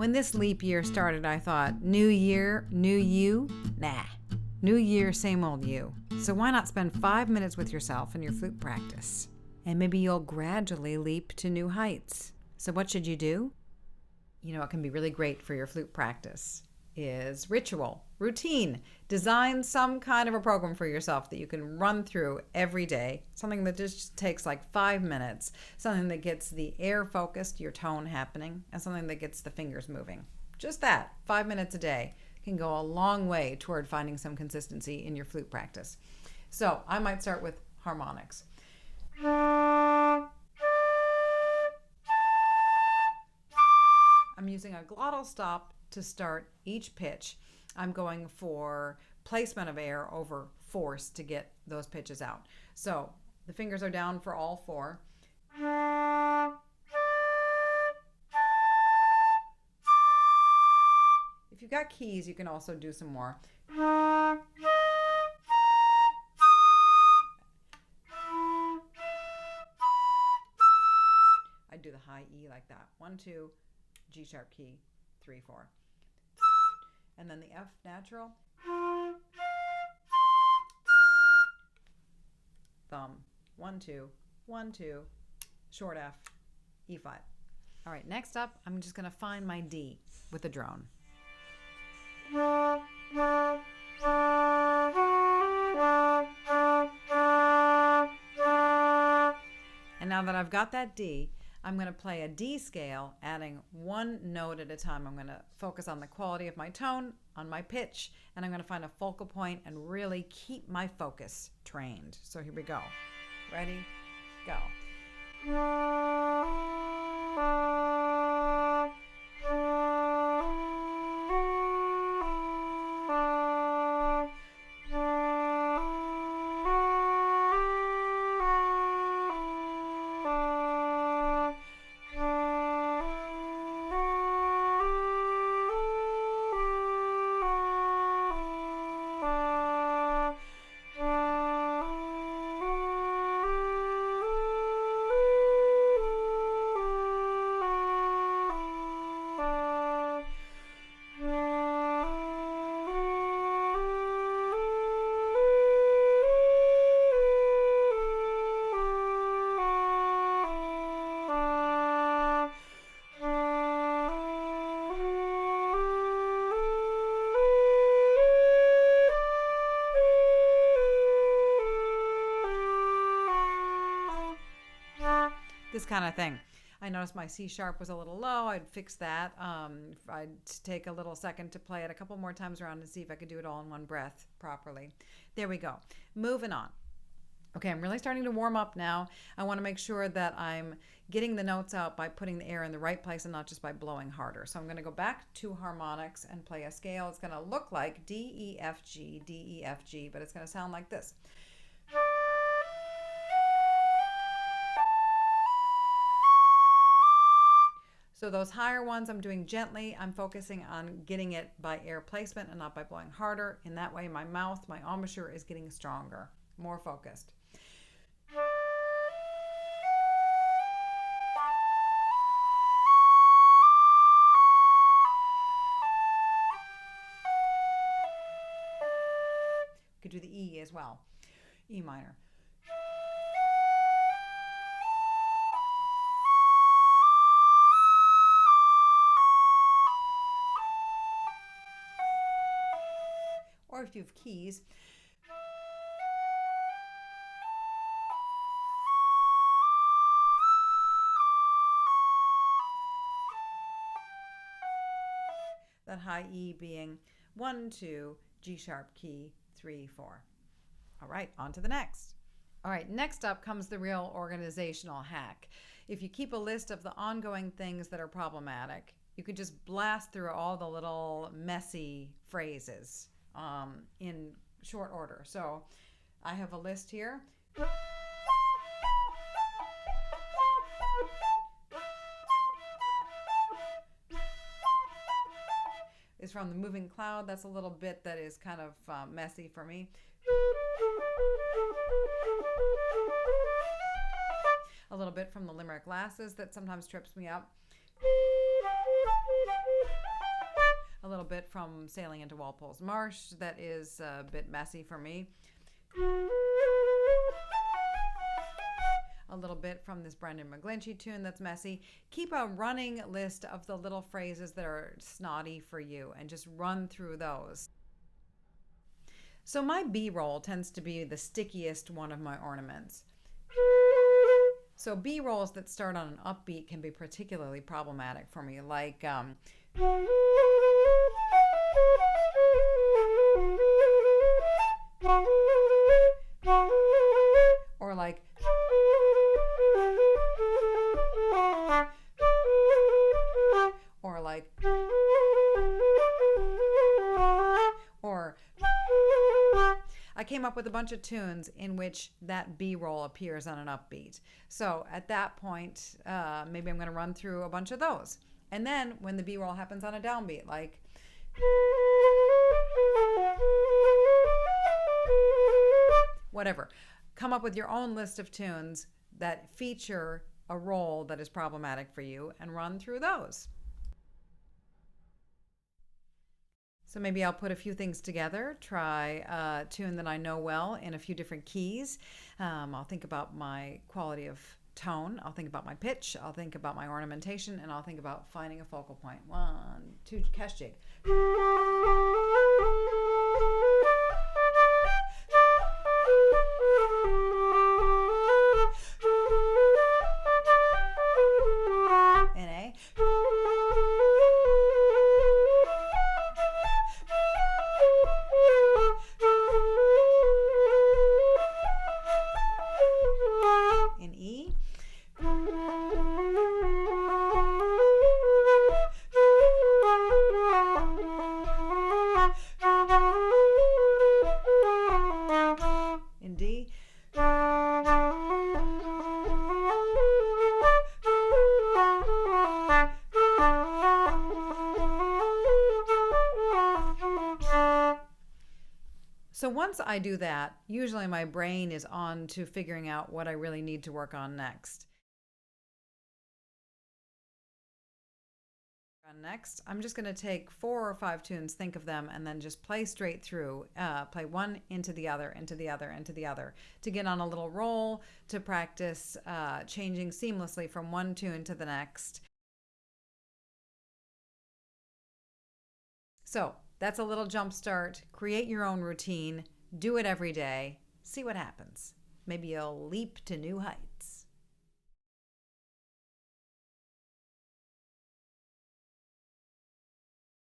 When this leap year started, I thought, new year, new you? Nah. New year, same old you. So why not spend 5 minutes with yourself in your flute practice? And maybe you'll gradually leap to new heights. So what should you do? You know what can be really great for your flute practice is ritual, routine. Design some kind of a program for yourself that you can run through every day. Something that just takes like 5 minutes. Something that gets the air focused, your tone happening, and something that gets the fingers moving. Just that, 5 minutes a day can go a long way toward finding some consistency in your flute practice. So I might start with harmonics. I'm using a glottal stop to start each pitch. I'm going for placement of air over force to get those pitches out. So the fingers are down for all four. If you've got keys, you can also do some more. I do the high E like that. 1, 2, G sharp key, 3, 4. And then the F natural. Thumb. 1, 2, 1, 2, short F, E flat. All right, next up, I'm just going to find my D with the drone. And now that I've got that D, I'm going to play a D scale, adding one note at a time. I'm going to focus on the quality of my tone, on my pitch, and I'm going to find a focal point and really keep my focus trained. So here we go. Ready? Go. This kind of thing. I noticed my C sharp was a little low. I'd fix that. I'd take a little second to play it a couple more times around and see if I could do it all in one breath properly. There we go. Moving on. Okay, I'm really starting to warm up now. I want to make sure that I'm getting the notes out by putting the air in the right place and not just by blowing harder. So I'm going to go back to harmonics and play a scale. It's going to look like D, E, F, G, D, E, F, G, but it's going to sound like this. So those higher ones I'm doing gently. I'm focusing on getting it by air placement and not by blowing harder. In that way, my mouth, my embouchure is getting stronger, more focused. Could do the E as well. E minor. Or if you have keys, that high E being 1, 2, G sharp key, 3, 4. All right, on to the next. All right, next up comes the real organizational hack. If you keep a list of the ongoing things that are problematic, you could just blast through all the little messy phrases in short order. So I have a list here. Is from the Moving Cloud. That's a little bit that is kind of messy for me. A little bit from the Limerick Lasses that sometimes trips me up. A little bit from Sailing into Walpole's Marsh that is a bit messy for me. A little bit from this Brendan McGlinchey tune that's messy. Keep a running list of the little phrases that are snotty for you and just run through those. So my B-roll tends to be the stickiest one of my ornaments. So B-rolls that start on an upbeat can be particularly problematic for me, like or like or like or I came up with a bunch of tunes in which that B-roll appears on an upbeat. So at that point, maybe I'm going to run through a bunch of those. And then when the B-roll happens on a downbeat, like whatever, come up with your own list of tunes that feature a roll that is problematic for you and run through those. So maybe I'll put a few things together, try a tune that I know well in a few different keys. I'll think about my quality of tone. I'll think about my pitch. I'll think about my ornamentation, and I'll think about finding a focal point. 1, 2, cash jig. In A. In E. In D. So once I do that, usually my brain is on to figuring out what I really need to work on next. Next, I'm just going to take 4 or 5 tunes, think of them, and then just play straight through. Play one into the other, into the other, into the other, to get on a little roll, to practice changing seamlessly from one tune to the next. So that's a little jump start. Create your own routine. Do it every day. See what happens. Maybe you'll leap to new heights.